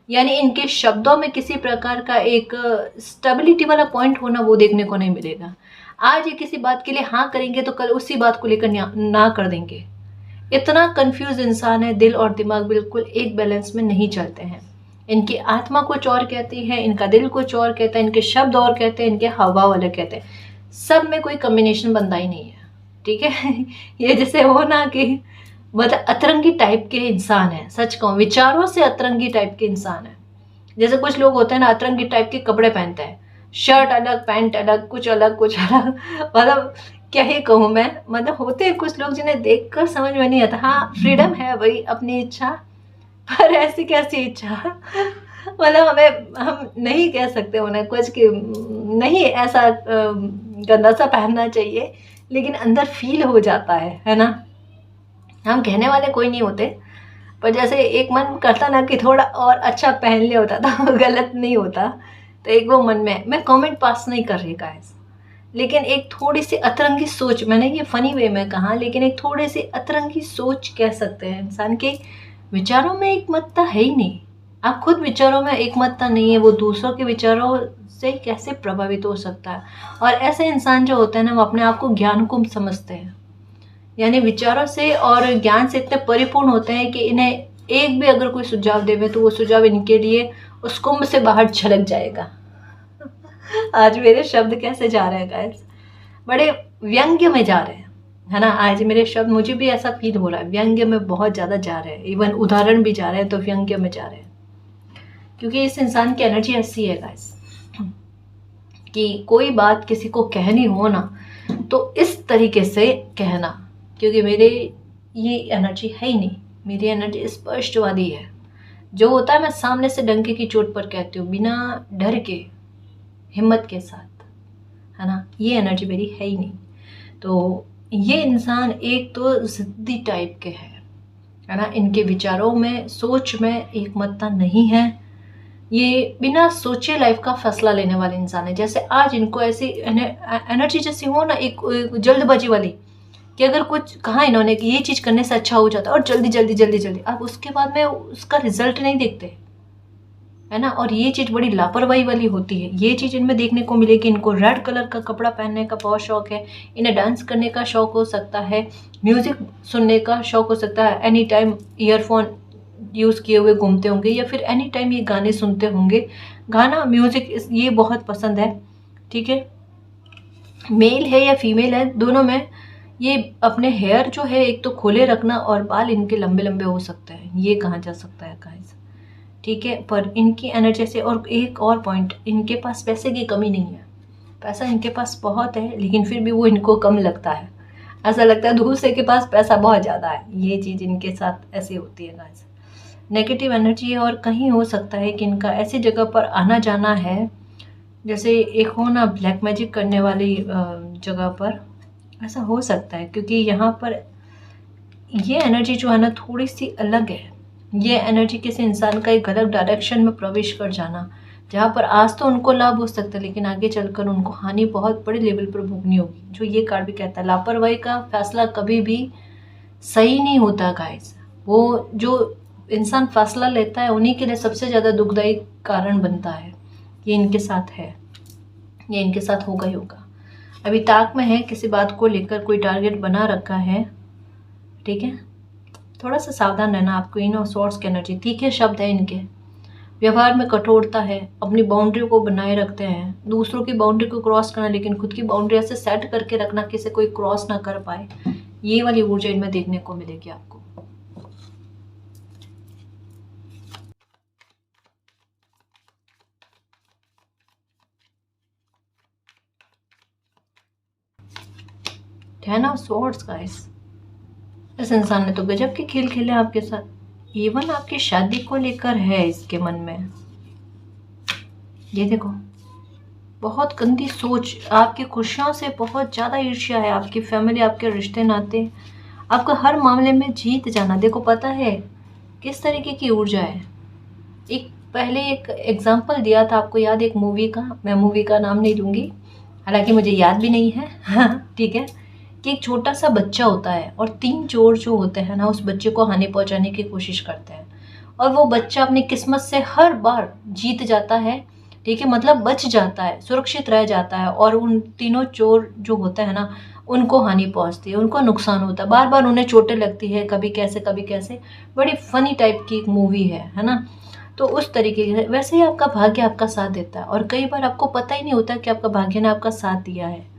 यानी इनके शब्दों में किसी प्रकार का एक स्टेबिलिटी वाला पॉइंट होना वो देखने को नहीं मिलेगा। आज ये किसी बात के लिए हाँ करेंगे तो कल उसी बात को लेकर ना कर देंगे। इतना कंफ्यूज इंसान है, दिल और दिमाग बिल्कुल एक बैलेंस में नहीं चलते हैं। इनकी आत्मा कुछ और कहती है, इनका दिल कुछ और कहता है, इनके शब्द और कहते हैं, इनके हाव भाव अलग कहते हैं। सब में कोई कॉम्बिनेशन बनता ही नहीं है, ठीक है। ये जैसे हो ना कि मतलब अतरंगी टाइप के इंसान है, सच कहूँ विचारों से अतरंगी टाइप के इंसान है। जैसे कुछ लोग होते हैं ना अतरंगी टाइप के कपड़े पहनते हैं, शर्ट अलग, पैंट अलग, कुछ अलग कुछ अलग। मतलब क्या ही कहूँ मैं, मतलब होते हैं कुछ लोग जिन्हें देखकर समझ में नहीं आता। हाँ, फ्रीडम है भाई, अपनी इच्छा, पर ऐसी कैसी इच्छा। मतलब हम नहीं कह सकते उन्हें कुछ कि नहीं ऐसा गंदा सा पहनना चाहिए, लेकिन अंदर फील हो जाता है ना। हम कहने वाले कोई नहीं होते, पर जैसे एक मन करता ना कि थोड़ा और अच्छा पहन लिया होता तो गलत नहीं होता। तो एक वो मन में, मैं कमेंट पास नहीं कर रही गाइस, लेकिन एक थोड़ी सी अतरंगी सोच, मैंने ये फनी वे में कहा, लेकिन एक थोड़ी सी अतरंगी सोच कह सकते हैं। इंसान के विचारों में एक मतता है ही नहीं। आप खुद विचारों में एक मतता नहीं है, वो दूसरों के विचारों से कैसे प्रभावित हो सकता है। और ऐसे इंसान जो होते हैं ना, वो अपने आप को ज्ञान कुंभ समझते हैं, यानी विचारों से और ज्ञान से इतने परिपूर्ण होते हैं कि इन्हें एक भी अगर कोई सुझाव देवे तो वो सुझाव इनके लिए उस कुंभ से बाहर छलक जाएगा। आज मेरे शब्द कैसे जा रहे हैं गाइस, बड़े व्यंग्य में जा रहे हैं, है ना। आज मेरे शब्द, मुझे भी ऐसा फील हो रहा है, व्यंग्य में बहुत ज़्यादा जा रहे हैं, इवन उदाहरण भी जा रहे हैं तो व्यंग्य में जा रहे हैं। क्योंकि इस इंसान की एनर्जी ऐसी है गाइस कि कोई बात किसी को कहनी हो ना तो इस तरीके से कहना। क्योंकि मेरे ये एनर्जी है ही नहीं, मेरी एनर्जी स्पष्टवादी है। जो होता है मैं सामने से डंके की चोट पर कहती हूँ, बिना डर के, हिम्मत के साथ, है ना। ये एनर्जी मेरी है ही नहीं। तो ये इंसान एक तो जिद्दी टाइप के है ना। इनके विचारों में, सोच में एक मत्ता नहीं है। ये बिना सोचे लाइफ का फैसला लेने वाले इंसान है। जैसे आज इनको ऐसी एनर्जी जैसी हो ना, एक जल्दबाजी वाली, कि अगर कुछ कहा इन्होंने कि ये चीज़ करने से अच्छा हो जाता है और जल्दी जल्दी जल्दी जल्दी, अब उसके बाद में उसका रिजल्ट नहीं देखते, है ना। और ये चीज़ बड़ी लापरवाही वाली होती है। ये चीज़ इनमें देखने को मिलेगी। इनको रेड कलर का कपड़ा पहनने का बहुत शौक है, इन्हें डांस करने का शौक हो सकता है, म्यूज़िक सुनने का शौक हो सकता है, एनी टाइम ईयरफोन यूज़ किए हुए घूमते होंगे, या फिर एनी टाइम ये गाने सुनते होंगे। गाना, म्यूज़िक ये बहुत पसंद है, ठीक है। मेल है या फीमेल है, दोनों में ये अपने हेयर जो है एक तो खोले रखना, और बाल इनके लंबे लंबे हो सकते हैं, ये कहा जा सकता है गाइस, ठीक है। पर इनकी एनर्जी से, और एक और पॉइंट, इनके पास पैसे की कमी नहीं है। पैसा इनके पास बहुत है, लेकिन फिर भी वो इनको कम लगता है। ऐसा लगता है दूसरे के पास पैसा बहुत ज़्यादा है। ये चीज़ इनके साथ ऐसी होती है गाइस। नेगेटिव एनर्जी है, और कहीं हो सकता है कि इनका ऐसी जगह पर आना जाना है, जैसे एक हो ना ब्लैक मैजिक करने वाली जगह पर, ऐसा हो सकता है। क्योंकि यहाँ पर ये एनर्जी जो है ना थोड़ी सी अलग है। ये एनर्जी किसी इंसान का एक गलत डायरेक्शन में प्रवेश कर जाना, जहाँ पर आज तो उनको लाभ हो सकता है, लेकिन आगे चलकर उनको हानि बहुत बड़े लेवल पर भोगनी होगी। जो ये कार्ड भी कहता है, लापरवाही का फैसला कभी भी सही नहीं होता गाइस। वो जो इंसान फैसला लेता है उन्हीं के लिए सबसे ज़्यादा दुखदायी कारण बनता है। ये इनके साथ है, ये इनके साथ होगा ही होगा। अभी ताक में है, किसी बात को लेकर कोई टारगेट बना रखा है, ठीक है। थोड़ा सा सावधान रहना। आपको इन और सोर्स की एनर्जी, तीखे शब्द है इनके, व्यवहार में कठोरता है, अपनी बाउंड्री को बनाए रखते हैं, दूसरों की बाउंड्री को क्रॉस करना, लेकिन खुद की बाउंड्री ऐसे सेट करके रखना कि इसे कोई क्रॉस ना कर पाए। ये वाली ऊर्जा इनमें देखने को मिलेगी आपको। टेन ऑफ स्वॉर्ड्स गाइस, इस इंसान ने तो गजब के खेल खेले आपके साथ। इवन आपकी शादी को लेकर है इसके मन में, ये देखो, बहुत गंदी सोच, आपकी खुशियों से बहुत ज़्यादा ईर्ष्या है, आपकी फैमिली, आपके रिश्ते नाते, आपका हर मामले में जीत जाना। देखो पता है किस तरीके की ऊर्जा है। एक पहले एक एग्जाम्पल दिया था आपको याद, एक मूवी का, मैं मूवी का नाम नहीं लूँगी, हालांकि मुझे याद भी नहीं है ठीक है, कि एक छोटा सा बच्चा होता है और 3 चोर जो होते हैं ना उस बच्चे को हानि पहुंचाने की कोशिश करते हैं, और वो बच्चा अपनी किस्मत से हर बार जीत जाता है, ठीक है, मतलब बच जाता है, सुरक्षित रह जाता है, और उन तीनों चोर जो होते हैं ना उनको हानि पहुंचती है, उनको नुकसान होता है, बार बार उन्हें चोटें लगती है, कभी कैसे कभी कैसे। बड़ी फनी टाइप की एक मूवी है ना। तो उस तरीके से वैसे ही आपका भाग्य आपका साथ देता है, और कई बार आपको पता ही नहीं होता कि आपका भाग्य ने आपका साथ दिया है।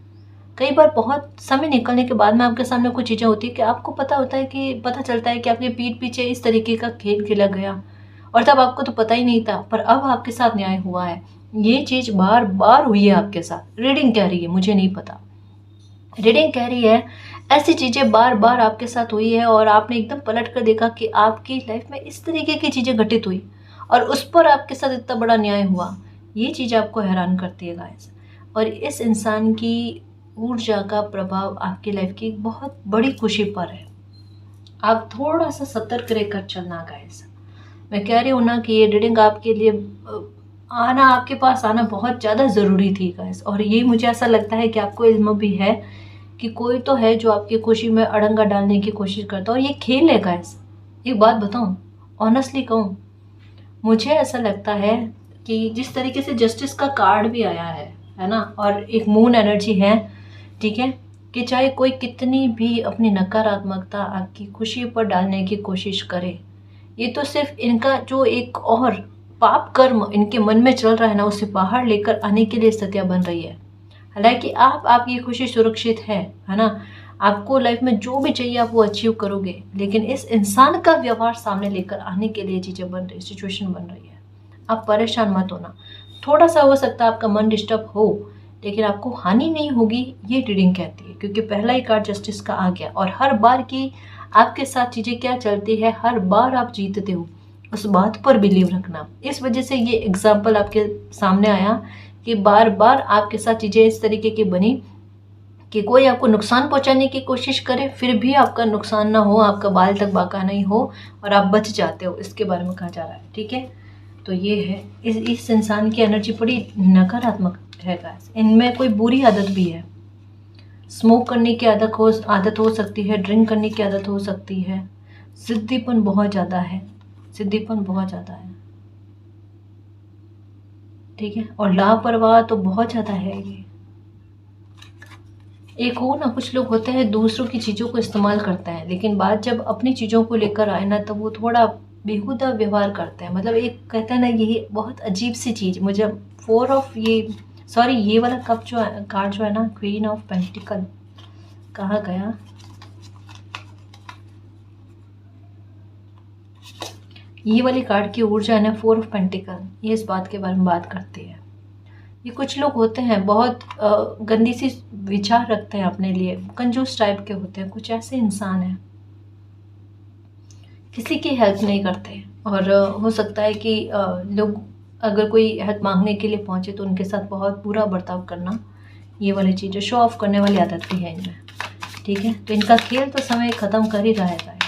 कई बार बहुत समय निकलने के बाद में आपके सामने कुछ चीज़ें होती है कि आपको पता होता है, कि पता चलता है कि आपके पीठ पीछे इस तरीके का खेल खेला गया, और तब आपको तो पता ही नहीं था, पर अब आपके साथ न्याय हुआ है। ये चीज़ बार बार हुई है आपके साथ, रीडिंग कह रही है, मुझे नहीं पता, रीडिंग कह रही है ऐसी चीज़ें बार बार आपके साथ हुई है, और आपने एकदम पलट कर देखा कि आपकी लाइफ में इस तरीके की चीज़ें घटित हुई, और उस पर आपके साथ इतना बड़ा न्याय हुआ। ये चीज़ आपको हैरान करती है गाइस। और इस इंसान की ऊर्जा का प्रभाव आपकी लाइफ की एक बहुत बड़ी खुशी पर है। आप थोड़ा सा सतर्क रहकर चलना गाइस। मैं कह रही हूँ ना कि ये रीडिंग आपके लिए आना, आपके पास आना बहुत ज़्यादा ज़रूरी थी गाइस। और ये मुझे ऐसा लगता है कि आपको इल्म भी है कि कोई तो है जो आपकी खुशी में अड़ंगा डालने की कोशिश करता है, और ये खेल है गाइस। एक बात बताऊँ, ऑनेस्टली कहूँ, मुझे ऐसा लगता है कि जिस तरीके से जस्टिस का कार्ड भी आया है ना, और एक मून एनर्जी है, ठीक है, कि चाहे कोई कितनी भी अपनी नकारात्मकता आपकी खुशी पर डालने की कोशिश करे, ये तो सिर्फ इनका जो एक और पाप कर्म इनके मन में चल रहा है ना, उसे बाहर लेकर आने के लिए स्थितियाँ बन रही है। हालांकि आपकी खुशी सुरक्षित है ना, आपको लाइफ में जो भी चाहिए आप वो अचीव करोगे, लेकिन इस इंसान का व्यवहार सामने लेकर आने के लिए चीज़ें बन रही, सिचुएशन बन रही है। आप परेशान मत होना, थोड़ा सा हो सकता है आपका मन डिस्टर्ब हो, लेकिन आपको हानि नहीं होगी, ये रीडिंग कहती है, क्योंकि पहला ही कार्ड जस्टिस का आ गया। और हर बार की आपके साथ चीज़ें क्या चलती है, हर बार आप जीतते हो, उस बात पर बिलीव रखना। इस वजह से ये एग्जाम्पल आपके सामने आया कि बार बार आपके साथ चीज़ें इस तरीके की बनी कि कोई आपको नुकसान पहुंचाने की कोशिश करे, फिर भी आपका नुकसान ना हो, आपका बाल तक बाका नहीं हो, और आप बच जाते हो, इसके बारे में कहा जा रहा है, ठीक है। तो ये है, इस इंसान की एनर्जी बड़ी नकारात्मक है गाइस। इनमें कोई बुरी आदत भी है, स्मोक करने की आदत हो सकती है, ड्रिंक करने की आदत हो सकती है, जिद्दीपन बहुत ज़्यादा है, जिद्दीपन बहुत ज़्यादा है, ठीक है, और लापरवाह तो बहुत ज़्यादा है ये। एक हो ना, कुछ लोग होते हैं दूसरों की चीज़ों को इस्तेमाल करते हैं, लेकिन बात जब अपनी चीज़ों को लेकर आए ना, तो वो थोड़ा बेहुदा व्यवहार करते हैं। मतलब एक कहते हैं ना, यही बहुत अजीब सी चीज़ मुझे, 4 ऑफ ये वाला कप जो है, कार्ड जो है ना, क्वीन ऑफ पेंटिकल, कहाँ गया, ये वाली कार्ड की ऊर्जा है ना, 4 ऑफ पेंटिकल, ये इस बात के बारे में बात करती है। ये कुछ लोग होते हैं बहुत गंदी सी विचार रखते हैं अपने लिए, कंजूस टाइप के होते हैं, कुछ ऐसे इंसान हैं, किसी की हेल्प नहीं करते। और हो सकता है कि लोग अगर कोई हेल्प मांगने के लिए पहुंचे तो उनके साथ बहुत बुरा बर्ताव करना, ये वाली चीज़ें, शो ऑफ करने वाली आदत भी है इनमें, ठीक है। तो इनका खेल तो समय ख़त्म कर ही रहेगा है,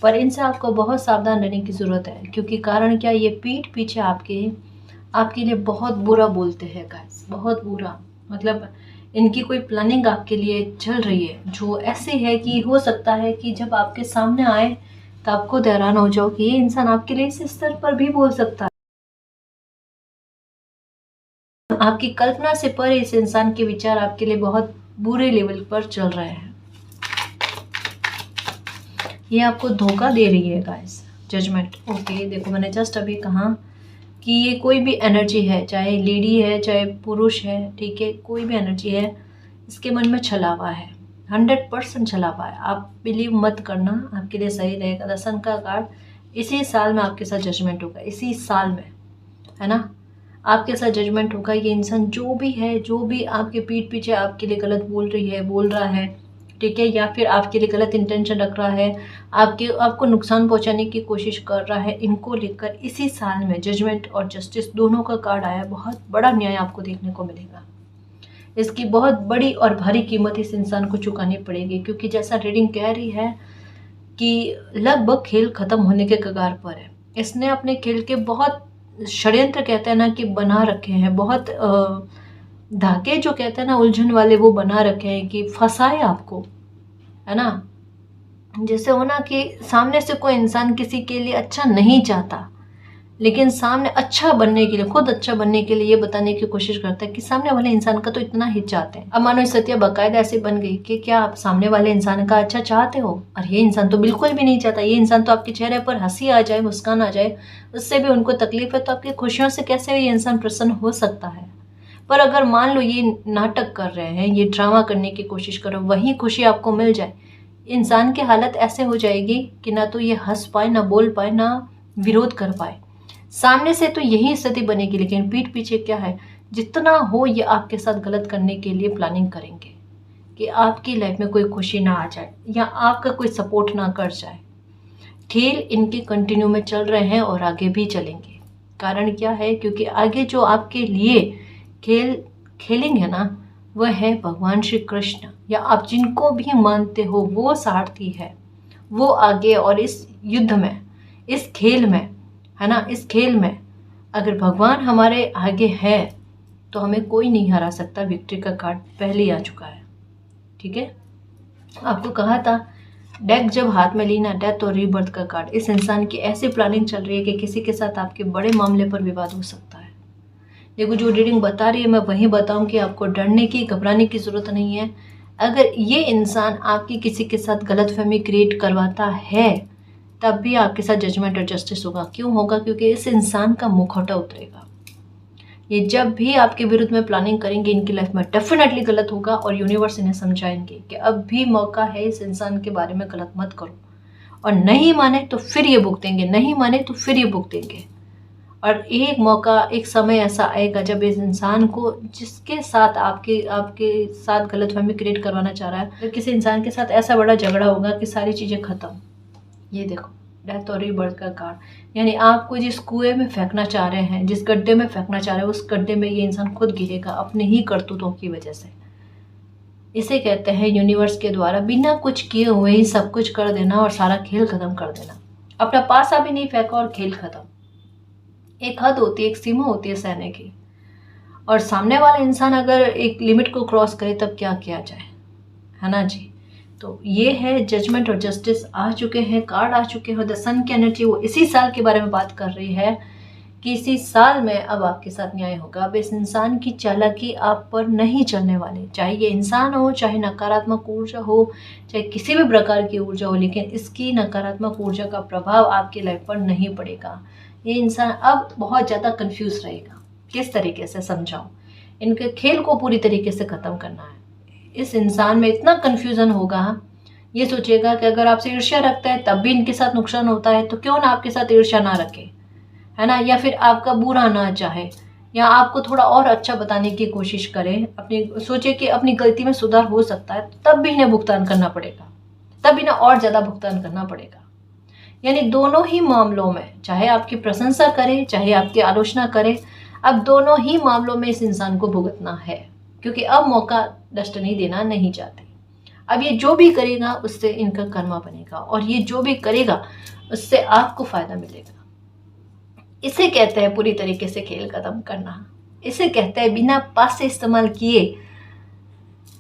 पर इनसे आपको बहुत सावधान रहने की ज़रूरत है, क्योंकि कारण क्या, ये पीठ पीछे आपके लिए बहुत बुरा बोलते हैं गाइस, बहुत बुरा। मतलब इनकी कोई प्लानिंग आपके लिए चल रही है, जो ऐसे है कि हो सकता है कि जब आपके सामने आए तो आपको हैरान हो जाओ कि ये इंसान आपके लिए इस स्तर पर भी बोल सकता है। आपकी कल्पना से परे इस इंसान के विचार आपके लिए बहुत बुरे लेवल पर चल रहे हैं। ये आपको धोखा दे रही है गाइस, जजमेंट। ओके, देखो मैंने जस्ट अभी कहा कि ये कोई भी एनर्जी है, चाहे लेडी है चाहे पुरुष है, ठीक है, कोई भी एनर्जी है, इसके मन में छलावा है, 100% छलावा है। आप बिलीव मत करना, आपके लिए सही रहेगा। द सन का कार्ड, इसी साल में आपके साथ जजमेंट होगा, इसी साल में, है ना, आपके साथ जजमेंट होगा। ये इंसान जो भी है, जो भी आपके पीठ पीछे आपके लिए गलत बोल रही है, बोल रहा है, ठीक है, या फिर आपके लिए गलत इंटेंशन रख रहा है, आपको नुकसान पहुंचाने की कोशिश कर रहा है, इनको लेकर इसी साल में जजमेंट और जस्टिस दोनों का कार्ड आया है। बहुत बड़ा न्याय आपको देखने को मिलेगा। इसकी बहुत बड़ी और भारी कीमत इस इंसान को चुकानी पड़ेगी, क्योंकि जैसा रीडिंग कह रही है कि लगभग खेल खत्म होने के कगार पर है। इसने अपने खेल के बहुत षड्यंत्र कहते हैं ना कि बना रखे हैं, बहुत धागे जो कहते हैं ना उलझन वाले, वो बना रखे हैं कि फंसाए आपको, है ना। जैसे हो ना कि सामने से कोई इंसान किसी के लिए अच्छा नहीं चाहता, लेकिन सामने अच्छा बनने के लिए, खुद अच्छा बनने के लिए ये बताने की कोशिश करता है कि सामने वाले इंसान का तो इतना ही चाहते हैं। अब मानो सत्या बाकायदा ऐसी बन गई कि क्या आप सामने वाले इंसान का अच्छा चाहते हो, और ये इंसान तो बिल्कुल भी नहीं चाहता। ये इंसान तो आपके चेहरे पर हंसी आ जाए, मुस्कान आ जाए, उससे भी उनको तकलीफ है, तो आपकी खुशियों से कैसे ये इंसान प्रसन्न हो सकता है। पर अगर मान लो ये नाटक कर रहे हैं, ये ड्रामा करने की कोशिश करो, वही खुशी आपको मिल जाए, इंसान की हालत ऐसे हो जाएगी कि ना तो ये हंस पाए, ना बोल पाए, ना विरोध कर पाए। सामने से तो यही स्थिति बनेगी, लेकिन पीठ पीछे क्या है, जितना हो ये आपके साथ गलत करने के लिए प्लानिंग करेंगे कि आपकी लाइफ में कोई खुशी ना आ जाए या आपका कोई सपोर्ट ना कर जाए। खेल इनके कंटिन्यू में चल रहे हैं और आगे भी चलेंगे। कारण क्या है, क्योंकि आगे जो आपके लिए खेल खेलेंगे ना, वह है भगवान श्री कृष्ण, या आप जिनको भी मानते हो वो सारथी है, वो आगे। और इस युद्ध में, इस खेल में, है ना, इस खेल में अगर भगवान हमारे आगे है तो हमें कोई नहीं हरा सकता। विक्ट्री का कार्ड पहले ही आ चुका है, ठीक है। आपको कहा था डेक जब हाथ में ली ना, डेथ और रीबर्थ का कार्ड, इस इंसान की ऐसी प्लानिंग चल रही है कि किसी के साथ आपके बड़े मामले पर विवाद हो सकता है। देखो जो रीडिंग बता रही है मैं वही बताऊं कि आपको डरने की, घबराने की ज़रूरत नहीं है। अगर ये इंसान आपकी किसी के साथ गलतफहमी क्रिएट करवाता है, तब भी आपके साथ जजमेंट और जस्टिस होगा। क्यों होगा? क्योंकि इस इंसान का मुखौटा उतरेगा। ये जब भी आपके विरुद्ध में प्लानिंग करेंगे, इनकी लाइफ में डेफिनेटली गलत होगा, और यूनिवर्स इन्हें समझाएंगे कि अब भी मौका है, इस इंसान के बारे में गलत मत करो। और नहीं माने तो फिर ये भुगतेंगे, नहीं माने तो फिर ये भुगतेंगे। और एक मौका, एक समय ऐसा आएगा जब इस इंसान को, जिसके साथ आपके साथ गलतफहमी क्रिएट करवाना चाह रहा है, तो किसी इंसान के साथ ऐसा बड़ा झगड़ा होगा कि सारी चीज़ें खत्म। ये देखो डेथ और रीबर्थ का कार्ड, यानी आपको जिस कुएं में फेंकना चाह रहे हैं, जिस गड्ढे में फेंकना चाह रहे हैं, उस गड्ढे में ये इंसान खुद गिरेगा अपने ही करतूतों की वजह से। इसे कहते हैं यूनिवर्स के द्वारा बिना कुछ किए हुए ही सब कुछ कर देना और सारा खेल खत्म कर देना। अपना पासा भी नहीं फेंका और खेल खत्म। एक हद होती है, एक सीमा होती है सहने की, और सामने वाला इंसान अगर एक लिमिट को क्रॉस करे तब क्या किया जाए, है ना जी। तो ये है जजमेंट और जस्टिस आ चुके हैं, कार्ड आ चुके हैं। द सन की एनर्जी वो इसी साल के बारे में बात कर रही है कि इसी साल में अब आपके साथ न्याय होगा। अब इस इंसान की चालाकी आप पर नहीं चलने वाली, चाहे ये इंसान हो, चाहे नकारात्मक ऊर्जा हो, चाहे किसी भी प्रकार की ऊर्जा हो, लेकिन इसकी नकारात्मक ऊर्जा का प्रभाव आपकी लाइफ पर नहीं पड़ेगा। ये इंसान अब बहुत ज़्यादा कंफ्यूज रहेगा, किस तरीके से समझाऊं, इनके खेल को पूरी तरीके से ख़त्म करना है। इस इंसान में इतना कन्फ्यूज़न होगा, ये सोचेगा कि अगर आपसे ईर्ष्या रखता है तब भी इनके साथ नुकसान होता है, तो क्यों ना आपके साथ ईर्ष्या ना रखे, है ना। या फिर आपका बुरा ना चाहे, या आपको थोड़ा और अच्छा बताने की कोशिश करे, अपनी सोचे कि अपनी गलती में सुधार हो सकता है, तब भी इन्हें भुगतान करना पड़ेगा, तब इन्हें और ज़्यादा भुगतान करना पड़ेगा। यानी दोनों ही मामलों में, चाहे आपकी प्रशंसा करे, चाहे आपकी आलोचना करे, अब दोनों ही मामलों में इस इंसान को भुगतना है, क्योंकि अब मौका डेस्टिनी देना नहीं चाहते। अब ये जो भी करेगा उससे इनका कर्मा बनेगा, और ये जो भी करेगा उससे आपको फायदा मिलेगा। इसे कहते हैं पूरी तरीके से खेल खत्म करना। इसे कहते हैं बिना पास से इस्तेमाल किए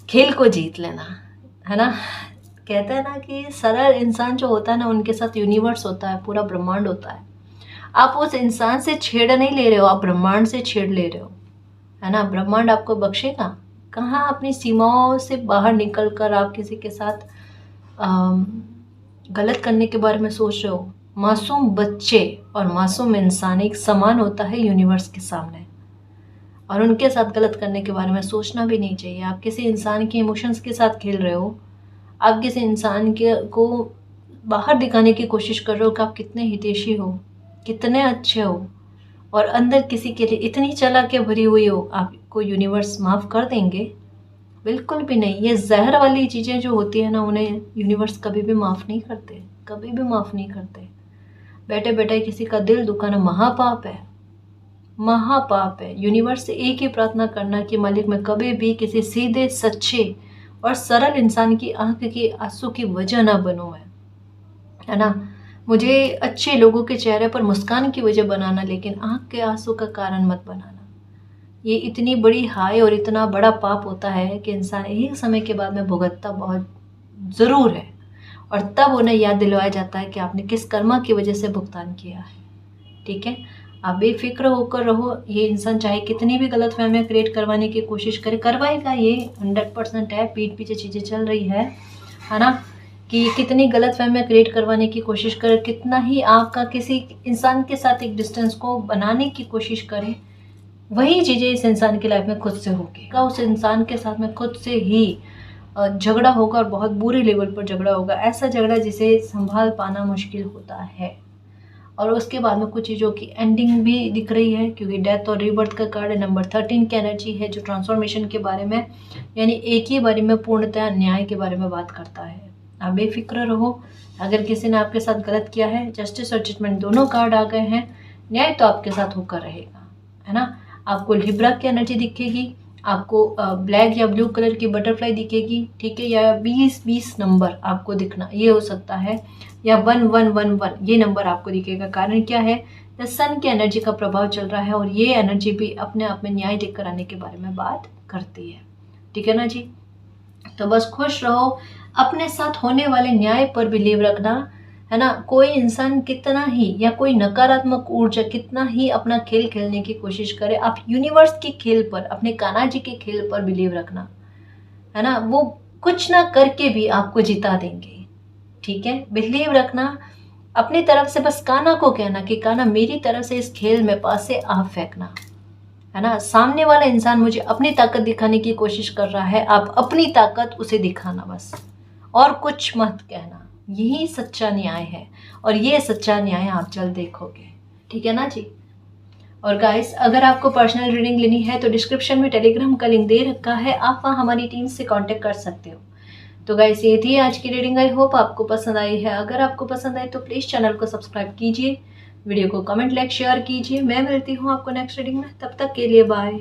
खेल को जीत लेना, है ना। कहते हैं ना कि सरल इंसान जो होता है ना, उनके साथ यूनिवर्स होता है, पूरा ब्रह्मांड होता है। आप उस इंसान से छेड़ नहीं ले रहे हो, आप ब्रह्मांड से छेड़ ले रहे हो, है ना। ब्रह्मांड आपको बख्शेगा कहाँ? अपनी सीमाओं से बाहर निकल कर आप किसी के साथ गलत करने के बारे में सोच रहे हो। मासूम बच्चे और मासूम इंसान एक समान होता है यूनिवर्स के सामने, और उनके साथ गलत करने के बारे में सोचना भी नहीं चाहिए। आप किसी इंसान के इमोशंस के साथ खेल रहे हो, आप किसी इंसान को बाहर दिखाने की कोशिश कर रहे हो कि आप कितने हितैषी हो, कितने अच्छे हो, और अंदर किसी के लिए इतनी चालाकियाँ भरी हुई हो, आपको यूनिवर्स माफ़ कर देंगे। बिल्कुल भी नहीं। ये जहर वाली चीज़ें जो होती है ना, उन्हें यूनिवर्स कभी भी माफ़ नहीं करते, कभी भी माफ़ नहीं करते। बैठे बैठे किसी का दिल दुखाना महापाप है, महापाप है। यूनिवर्स से एक ही प्रार्थना करना कि मालिक मैं कभी भी किसी सीधे सच्चे और सरल इंसान की आंख के आंसू की वजह ना बनूं मैं, है ना। मुझे अच्छे लोगों के चेहरे पर मुस्कान की वजह बनाना, लेकिन आंख के आंसू का कारण मत बनाना। ये इतनी बड़ी हाय और इतना बड़ा पाप होता है कि इंसान एक समय के बाद में भुगतता बहुत ज़रूर है, और तब उन्हें याद दिलवाया जाता है कि आपने किस कर्मा की वजह से भुगतान किया है। ठीक है, आप बेफिक्र होकर रहो। ये इंसान चाहे कितनी भी गलत फहमियाँ क्रिएट करवाने की कोशिश करे, करवाएगा, ये 100% है। पीठ पीछे चीज़ें चल रही है ना, कि कितनी गलत फहमियाँ क्रिएट करवाने की कोशिश करे, कितना ही आपका किसी इंसान के साथ एक डिस्टेंस को बनाने की कोशिश करे, वही चीज़ें इस इंसान की लाइफ में खुद से होगी। उस इंसान के साथ में खुद से ही झगड़ा होगा, और बहुत बुरे लेवल पर झगड़ा होगा। ऐसा झगड़ा जिसे संभाल पाना मुश्किल होता है। और उसके बाद में कुछ चीज़ों की एंडिंग भी दिख रही है, क्योंकि डेथ और रीबर्थ का कार्ड है। नंबर 13 की एनर्जी है, जो ट्रांसफॉर्मेशन के बारे में, यानी एक ही बारे में पूर्णतः न्याय के बारे में बात करता है। आप बेफिक्र रहो। अगर किसी ने आपके साथ गलत किया है, जस्टिस और जजमेंट दोनों कार्ड आ गए हैं। न्याय तो आपके साथ होकर रहेगा, है ना। आपको लिब्रा की एनर्जी दिखेगी, आपको ब्लैक या ब्लू कलर की बटरफ्लाई दिखेगी, ठीक है, या 20-20 नंबर आपको दिखना, ये हो सकता है, या 1111 ये नंबर आपको दिखेगा। कारण क्या है, द सन की एनर्जी का प्रभाव चल रहा है, और ये एनर्जी भी अपने आप में न्याय लेकर आने के बारे में बात करती है। ठीक है ना जी। तो बस खुश रहो, अपने साथ होने वाले न्याय पर बिलीव रखना, है ना। कोई इंसान कितना ही, या कोई नकारात्मक ऊर्जा कितना ही अपना खेल खेलने की कोशिश करे, आप यूनिवर्स के खेल पर, अपने कान्हा जी के खेल पर बिलीव रखना, है ना। वो कुछ ना करके भी आपको जिता देंगे। ठीक है, बिलीव रखना। अपनी तरफ से बस कान्हा को कहना कि कान्हा मेरी तरफ से इस खेल में पास से आप फेंकना, है ना। सामने वाला इंसान मुझे अपनी ताकत दिखाने की कोशिश कर रहा है, आप अपनी ताकत उसे दिखाना बस, और कुछ मत कहना। यही सच्चा न्याय है, और ये सच्चा न्याय आप जल्द देखोगे। ठीक है ना जी। और गाइस, अगर आपको पर्सनल रीडिंग लेनी है तो डिस्क्रिप्शन में टेलीग्राम का लिंक दे रखा है, आप वहाँ हमारी टीम से कांटेक्ट कर सकते हो। तो गाइस, ये थी आज की रीडिंग। आई होप आपको पसंद आई है। अगर आपको पसंद आई तो प्लीज़ चैनल को सब्सक्राइब कीजिए, वीडियो को कमेंट, लाइक, शेयर कीजिए। मैं मिलती हूँ आपको नेक्स्ट रीडिंग में, तब तक के लिए बाय।